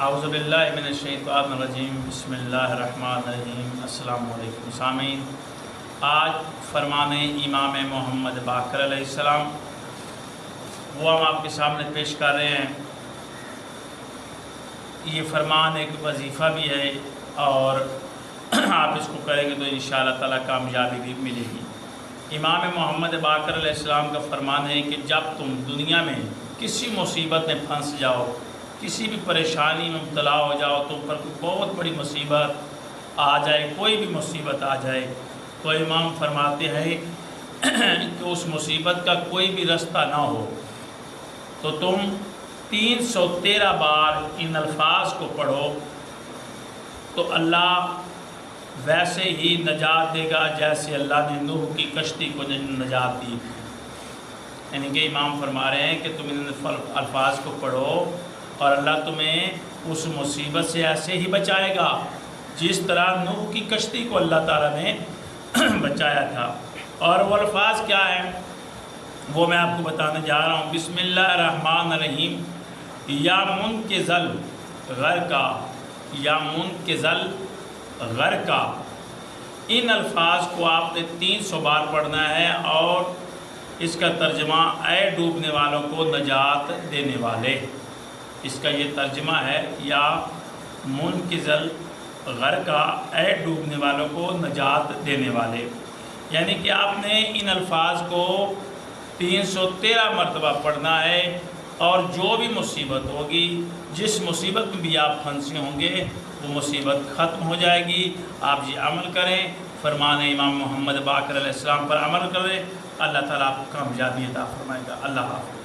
اعوذ باللہ من الشیطان الرجیم بسم اللہ الرحمن الرحیم۔ السلام علیکم سامعین، آج فرمان امام محمد باقر علیہ السلام وہ ہم آپ کے سامنے پیش کر رہے ہیں۔ یہ فرمان ایک وظیفہ بھی ہے اور آپ اس کو کریں گے تو انشاءاللہ تعالیٰ کامیابی بھی ملے گی۔ امام محمد باقر علیہ السلام کا فرمان ہے کہ جب تم دنیا میں کسی مصیبت میں پھنس جاؤ، کسی بھی پریشانی میں مبتلا ہو جاؤ، تم پر کوئی بہت بڑی مصیبت آ جائے، کوئی بھی مصیبت آ جائے، تو امام فرماتے ہیں کہ اس مصیبت کا کوئی بھی رستہ نہ ہو تو تم 313 بار ان الفاظ کو پڑھو تو اللہ ویسے ہی نجات دے گا جیسے اللہ نے نوح کی کشتی کو نجات دی۔ یعنی کہ امام فرما رہے ہیں کہ تم ان الفاظ کو پڑھو اور اللہ تمہیں اس مصیبت سے ایسے ہی بچائے گا جس طرح نوح کی کشتی کو اللہ تعالیٰ نے بچایا تھا۔ اور وہ الفاظ کیا ہیں وہ میں آپ کو بتانے جا رہا ہوں۔ بسم اللہ الرحمن الرحیم، یا منقذل غرقا، یا منقذل غرقا، ان الفاظ کو آپ نے 300 بار پڑھنا ہے اور اس کا ترجمہ اے ڈوبنے والوں کو نجات دینے والے، اس کا یہ ترجمہ ہے یا منقذل غرقا، اے ڈوبنے والوں کو نجات دینے والے۔ یعنی کہ آپ نے ان الفاظ کو 313 مرتبہ پڑھنا ہے اور جو بھی مصیبت ہوگی، جس مصیبت میں بھی آپ پھنسے ہوں گے وہ مصیبت ختم ہو جائے گی۔ آپ یہ عمل کریں، فرمان امام محمد باقر علیہ السلام پر عمل کریں، اللہ تعالیٰ آپ کو کامیابی عطا فرمائے گا۔ اللہ حافظ۔